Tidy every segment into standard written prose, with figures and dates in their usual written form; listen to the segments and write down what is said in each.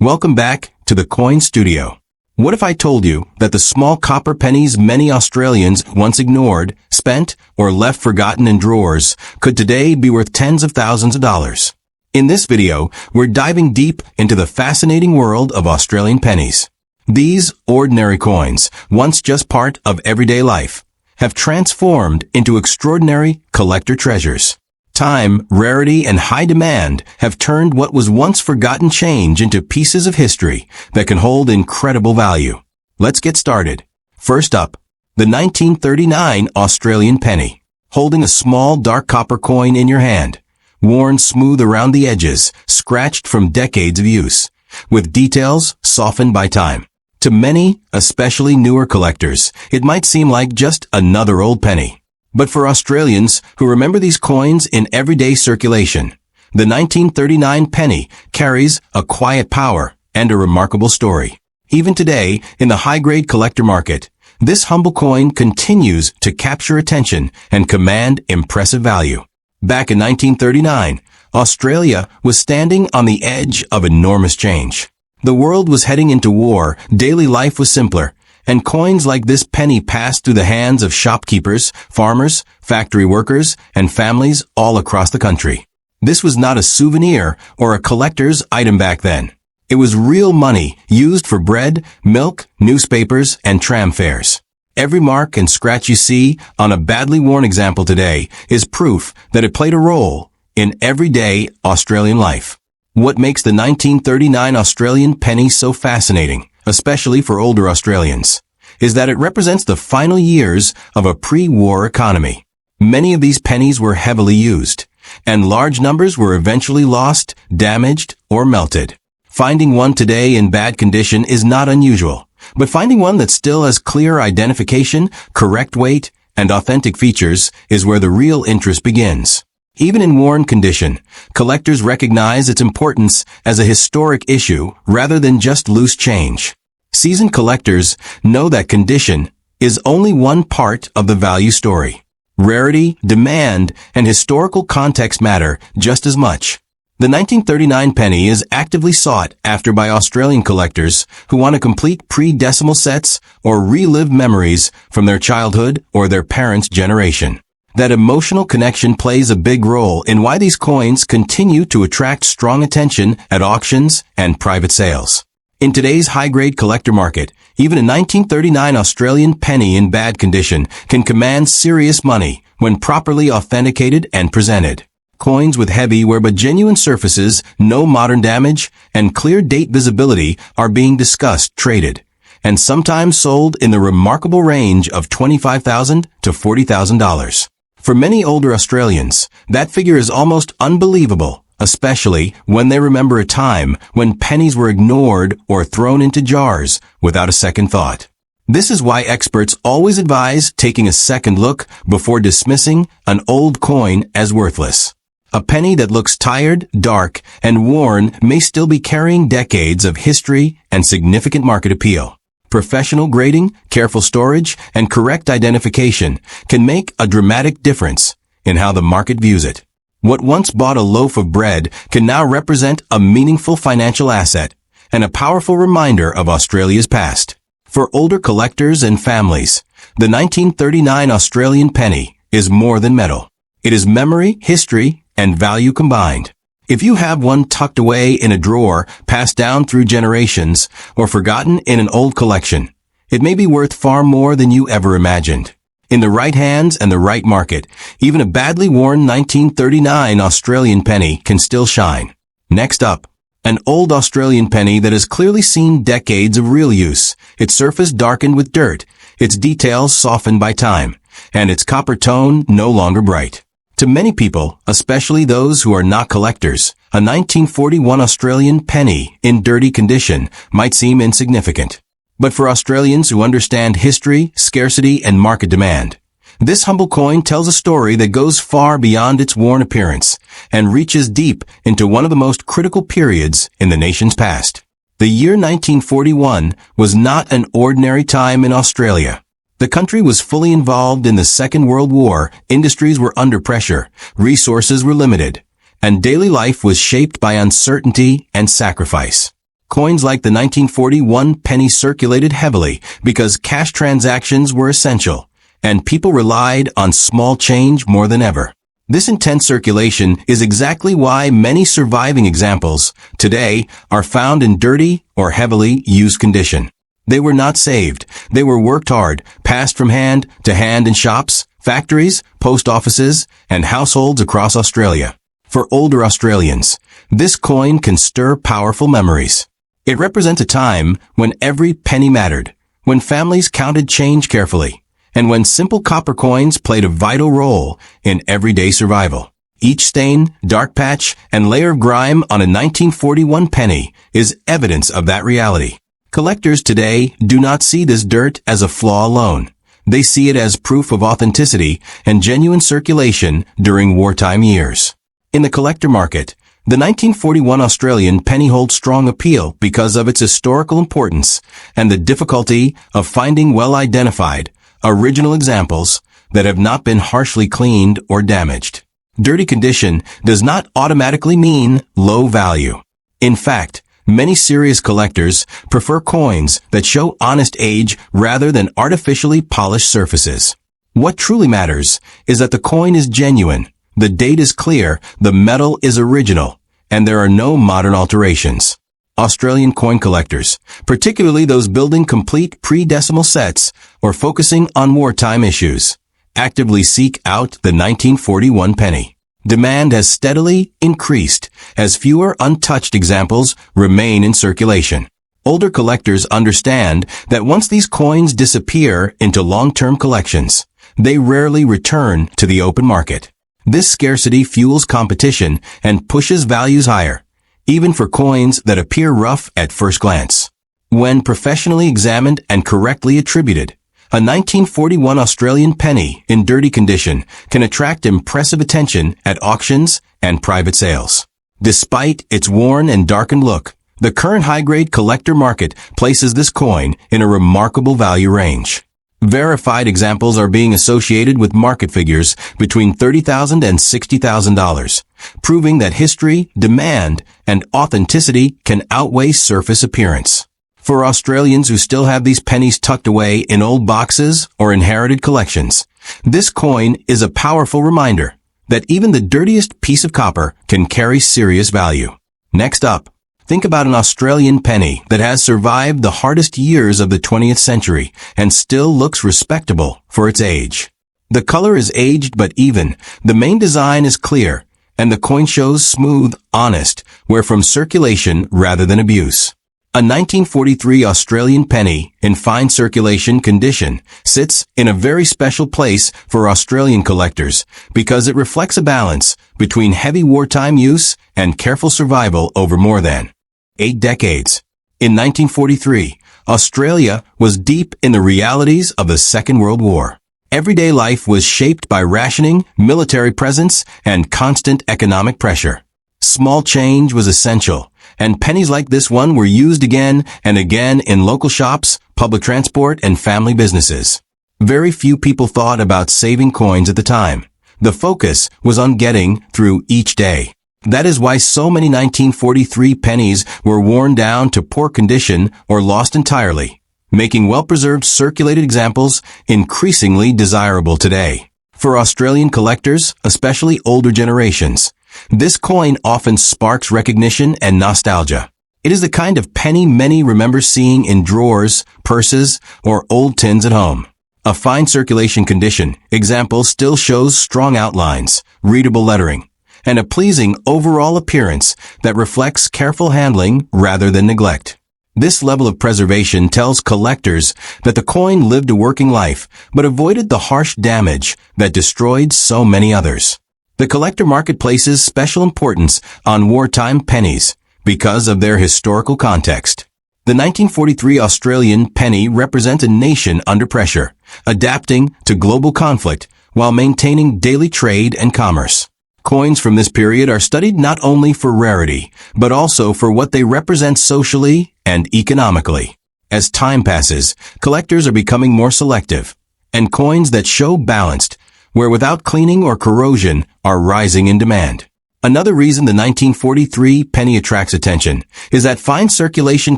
Welcome back to the Coin Studio. What if I told you that the small copper pennies many Australians once ignored, spent, or left forgotten in drawers could today be worth tens of thousands of dollars? In this video, we're diving deep into the fascinating world of Australian pennies. These ordinary coins, once just part of everyday life, have transformed into extraordinary collector treasures. Time, rarity, and high demand have turned what was once forgotten change into pieces of history that can hold incredible value. Let's get started. First up, the 1939 Australian penny. Holding a small dark copper coin in your hand, worn smooth around the edges, scratched from decades of use, with details softened by time. To many, especially newer collectors, it might seem like just another old penny. But for Australians who remember these coins in everyday circulation, the 1939 penny carries a quiet power and a remarkable story. Even today, in the high-grade collector market, this humble coin continues to capture attention and command impressive value. Back in 1939, Australia was standing on the edge of enormous change. The world was heading into war, daily life was simpler, and coins like this penny passed through the hands of shopkeepers, farmers, factory workers, and families all across the country. This was not a souvenir or a collector's item back then. It was real money used for bread, milk, newspapers, and tram fares. Every mark and scratch you see on a badly worn example today is proof that it played a role in everyday Australian life. What makes the 1939 Australian penny so fascinating, especially for older Australians, is that it represents the final years of a pre-war economy. Many of these pennies were heavily used, and large numbers were eventually lost, damaged, or melted. Finding one today in bad condition is not unusual, but finding one that still has clear identification, correct weight, and authentic features is where the real interest begins. Even in worn condition, collectors recognize its importance as a historic issue rather than just loose change. Seasoned collectors know that condition is only one part of the value story. Rarity, demand, and historical context matter just as much. The 1939 penny is actively sought after by Australian collectors who want to complete pre-decimal sets or relive memories from their childhood or their parents' generation. That emotional connection plays a big role in why these coins continue to attract strong attention at auctions and private sales. In today's high-grade collector market, even a 1939 Australian penny in bad condition can command serious money when properly authenticated and presented. Coins with heavy wear but genuine surfaces, no modern damage, and clear date visibility are being discussed, traded, and sometimes sold in the remarkable range of $25,000 to $40,000. For many older Australians, that figure is almost unbelievable, especially when they remember a time when pennies were ignored or thrown into jars without a second thought. This is why experts always advise taking a second look before dismissing an old coin as worthless. A penny that looks tired, dark, and worn may still be carrying decades of history and significant market appeal. Professional grading, careful storage, and correct identification can make a dramatic difference in how the market views it. What once bought a loaf of bread can now represent a meaningful financial asset and a powerful reminder of Australia's past. For older collectors and families, the 1939 Australian penny is more than metal. It is memory, history, and value combined. If you have one tucked away in a drawer, passed down through generations, or forgotten in an old collection, it may be worth far more than you ever imagined. In the right hands and the right market, even a badly worn 1939 Australian penny can still shine. Next up, an old Australian penny that has clearly seen decades of real use, its surface darkened with dirt, its details softened by time, and its copper tone no longer bright. To many people, especially those who are not collectors, a 1941 Australian penny in dirty condition might seem insignificant. But for Australians who understand history, scarcity, and market demand, this humble coin tells a story that goes far beyond its worn appearance and reaches deep into one of the most critical periods in the nation's past. The year 1941 was not an ordinary time in Australia. The country was fully involved in the Second World War, industries were under pressure, resources were limited, and daily life was shaped by uncertainty and sacrifice. Coins like the 1941 penny circulated heavily because cash transactions were essential, and people relied on small change more than ever. This intense circulation is exactly why many surviving examples today are found in dirty or heavily used condition. They were not saved. They were worked hard, passed from hand to hand in shops, factories, post offices, and households across Australia. For older Australians, this coin can stir powerful memories. It represents a time when every penny mattered, when families counted change carefully, and when simple copper coins played a vital role in everyday survival. Each stain, dark patch, and layer of grime on a 1941 penny is evidence of that reality. Collectors today do not see this dirt as a flaw alone. They see it as proof of authenticity and genuine circulation during wartime years. In the collector market, the 1941 Australian penny holds strong appeal because of its historical importance and the difficulty of finding well-identified, original examples that have not been harshly cleaned or damaged. Dirty condition does not automatically mean low value. In fact, many serious collectors prefer coins that show honest age rather than artificially polished surfaces. What truly matters is that the coin is genuine, the date is clear, the metal is original, and there are no modern alterations. Australian coin collectors, particularly those building complete pre-decimal sets or focusing on wartime issues, actively seek out the 1941 penny. Demand has steadily increased as fewer untouched examples remain in circulation. Older collectors understand that once these coins disappear into long-term collections, they rarely return to the open market. This scarcity fuels competition and pushes values higher, even for coins that appear rough at first glance. When professionally examined and correctly attributed, a 1941 Australian penny in dirty condition can attract impressive attention at auctions and private sales. Despite its worn and darkened look, the current high-grade collector market places this coin in a remarkable value range. Verified examples are being associated with market figures between $30,000 and $60,000, proving that history, demand, and authenticity can outweigh surface appearance. For Australians who still have these pennies tucked away in old boxes or inherited collections, this coin is a powerful reminder that even the dirtiest piece of copper can carry serious value. Next up, think about an Australian penny that has survived the hardest years of the 20th century and still looks respectable for its age. The color is aged but even, the main design is clear, and the coin shows smooth, honest, wear from circulation rather than abuse. A 1943 Australian penny in fine circulation condition sits in a very special place for Australian collectors because it reflects a balance between heavy wartime use and careful survival over more than 8 decades. In 1943, Australia was deep in the realities of the Second World War. Everyday life was shaped by rationing, military presence, and constant economic pressure. Small change was essential, and pennies like this one were used again and again in local shops, public transport, and family businesses. Very few people thought about saving coins at the time. The focus was on getting through each day. That is why so many 1943 pennies were worn down to poor condition or lost entirely, making well-preserved circulated examples increasingly desirable today. For Australian collectors, especially older generations, this coin often sparks recognition and nostalgia. It is the kind of penny many remember seeing in drawers, purses, or old tins at home. A fine circulation condition example still shows strong outlines, readable lettering, and a pleasing overall appearance that reflects careful handling rather than neglect. This level of preservation tells collectors that the coin lived a working life but avoided the harsh damage that destroyed so many others. The collector market places special importance on wartime pennies because of their historical context. The 1943 Australian penny represents a nation under pressure, adapting to global conflict while maintaining daily trade and commerce. Coins from this period are studied not only for rarity, but also for what they represent socially and economically. As time passes, collectors are becoming more selective, and coins that show balanced, where without cleaning or corrosion, are rising in demand. Another reason the 1943 penny attracts attention is that fine circulation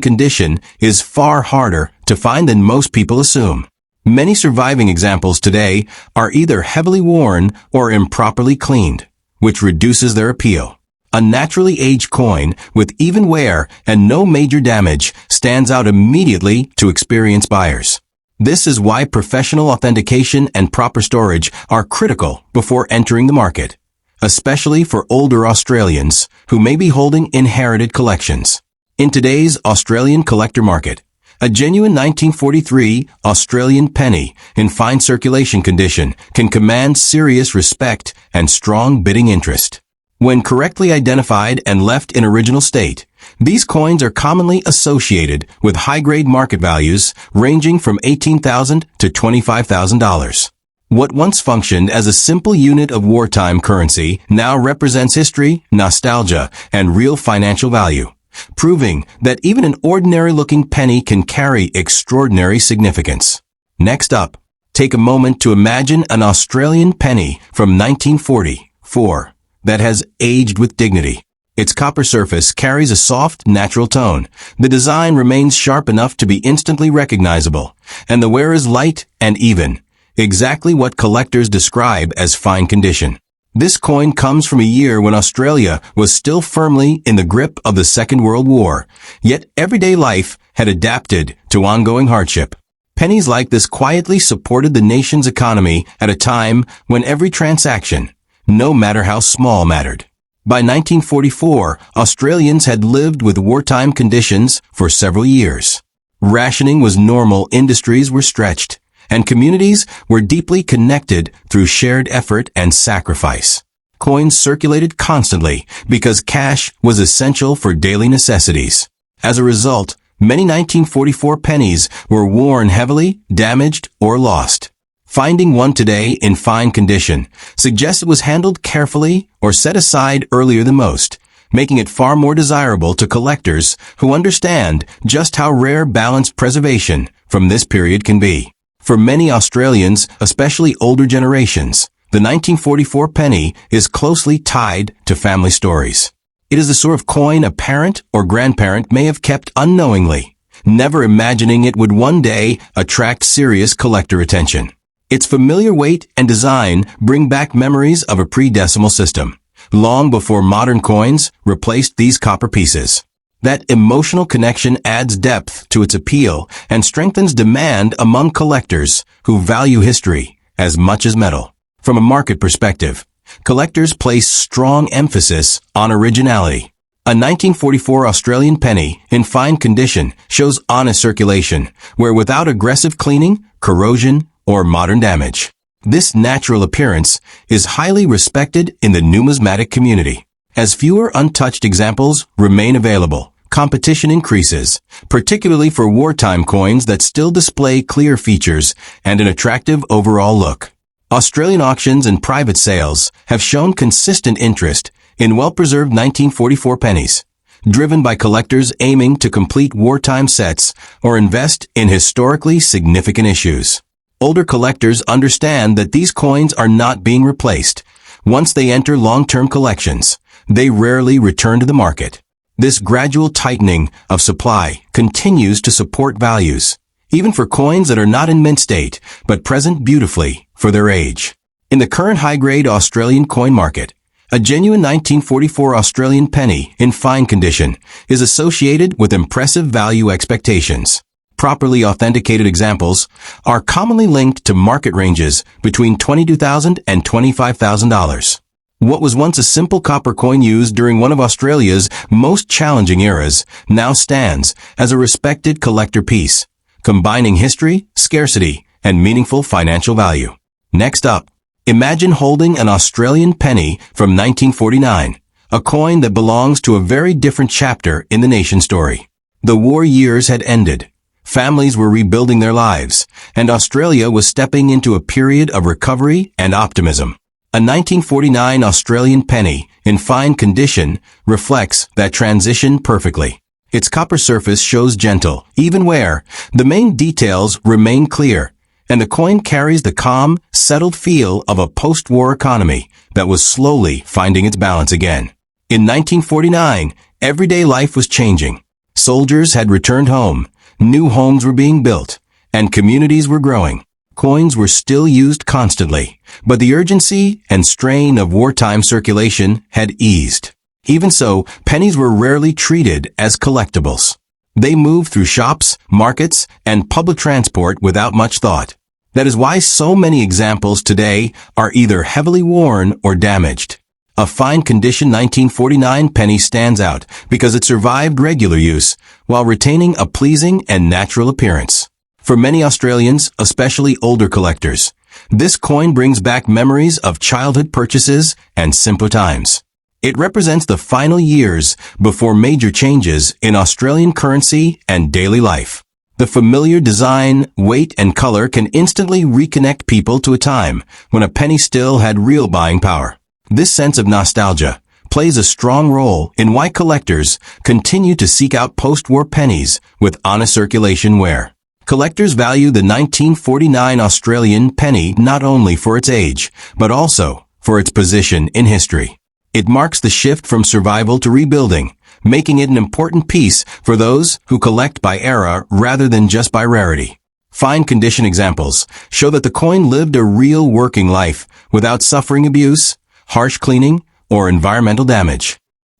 condition is far harder to find than most people assume. Many surviving examples today are either heavily worn or improperly cleaned, which reduces their appeal. A naturally aged coin with even wear and no major damage stands out immediately to experienced buyers. This is why professional authentication and proper storage are critical before entering the market, especially for older Australians who may be holding inherited collections. In today's Australian collector market, a genuine 1943 Australian penny in fine circulation condition can command serious respect and strong bidding interest. When correctly identified and left in original state, these coins are commonly associated with high-grade market values ranging from $18,000 to $25,000. What once functioned as a simple unit of wartime currency now represents history, nostalgia, and real financial value, proving that even an ordinary-looking penny can carry extraordinary significance. Next up, take a moment to imagine an Australian penny from 1944 that has aged with dignity. Its copper surface carries a soft, natural tone. The design remains sharp enough to be instantly recognizable, and the wear is light and even, exactly what collectors describe as fine condition. This coin comes from a year when Australia was still firmly in the grip of the Second World War, yet everyday life had adapted to ongoing hardship. Pennies like this quietly supported the nation's economy at a time when every transaction, no matter how small, mattered. By 1944, Australians had lived with wartime conditions for several years. Rationing was normal, industries were stretched, and communities were deeply connected through shared effort and sacrifice. Coins circulated constantly because cash was essential for daily necessities. As a result, many 1944 pennies were worn heavily, damaged, or lost. Finding one today in fine condition suggests it was handled carefully or set aside earlier than most, making it far more desirable to collectors who understand just how rare balanced preservation from this period can be. For many Australians, especially older generations, the 1944 penny is closely tied to family stories. It is the sort of coin a parent or grandparent may have kept unknowingly, never imagining it would one day attract serious collector attention. Its familiar weight and design bring back memories of a pre-decimal system, long before modern coins replaced these copper pieces. That emotional connection adds depth to its appeal and strengthens demand among collectors who value history as much as metal. From a market perspective, collectors place strong emphasis on originality. A 1944 Australian penny in fine condition shows honest circulation, where without aggressive cleaning, corrosion, or modern damage. This natural appearance is highly respected in the numismatic community. As fewer untouched examples remain available, competition increases, particularly for wartime coins that still display clear features and an attractive overall look. Australian auctions and private sales have shown consistent interest in well-preserved 1944 pennies, driven by collectors aiming to complete wartime sets or invest in historically significant issues. Older collectors understand that these coins are not being replaced. Once they enter long-term collections, they rarely return to the market. This gradual tightening of supply continues to support values, even for coins that are not in mint state, but present beautifully for their age. In the current high-grade Australian coin market, a genuine 1944 Australian penny in fine condition is associated with impressive value expectations. Properly authenticated examples are commonly linked to market ranges between $22,000 and $25,000. What was once a simple copper coin used during one of Australia's most challenging eras now stands as a respected collector piece, combining history, scarcity, and meaningful financial value. Next up, imagine holding an Australian penny from 1949, a coin that belongs to a very different chapter in the nation's story. The war years had ended. Families were rebuilding their lives, and Australia was stepping into a period of recovery and optimism. A 1949 Australian penny in fine condition reflects that transition perfectly. Its copper surface shows gentle, even wear. The main details remain clear, and the coin carries the calm, settled feel of a post-war economy that was slowly finding its balance again. In 1949, everyday life was changing. Soldiers had returned home, new homes were being built, and communities were growing. Coins were still used constantly, but the urgency and strain of wartime circulation had eased. Even so, pennies were rarely treated as collectibles. They moved through shops, markets, and public transport without much thought. That is why so many examples today are either heavily worn or damaged. A fine condition 1949 penny stands out because it survived regular use while retaining a pleasing and natural appearance. For many Australians, especially older collectors, this coin brings back memories of childhood purchases and simpler times. It represents the final years before major changes in Australian currency and daily life. The familiar design, weight, and color can instantly reconnect people to a time when a penny still had real buying power. This sense of nostalgia plays a strong role in why collectors continue to seek out post-war pennies with honest circulation wear. Collectors value the 1949 Australian penny not only for its age, but also for its position in history. It marks the shift from survival to rebuilding, making it an important piece for those who collect by era rather than just by rarity. Fine condition examples show that the coin lived a real working life without suffering abuse, harsh cleaning, or environmental damage.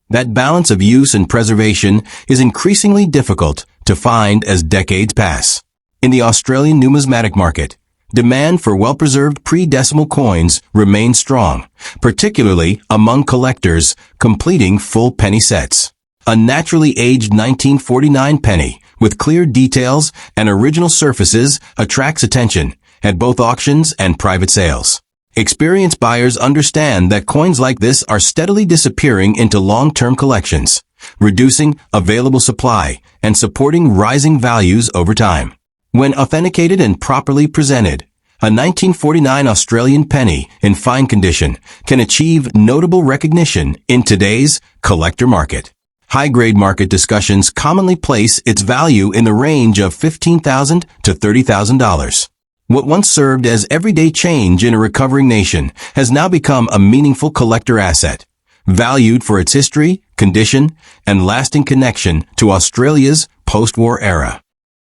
That balance of use and preservation is increasingly difficult to find as decades pass. In the Australian numismatic market, demand for well-preserved pre-decimal coins remains strong, particularly among collectors completing full penny sets. A naturally aged 1949 penny with clear details and original surfaces attracts attention at both auctions and private sales. Experienced buyers understand that coins like this are steadily disappearing into long-term collections, reducing available supply and supporting rising values over time. When authenticated and properly presented, a 1949 Australian penny in fine condition can achieve notable recognition in today's collector market. High-grade market discussions commonly place its value in the range of $15,000 to $30,000. What once served as everyday change in a recovering nation has now become a meaningful collector asset, valued for its history, condition, and lasting connection to Australia's post-war era.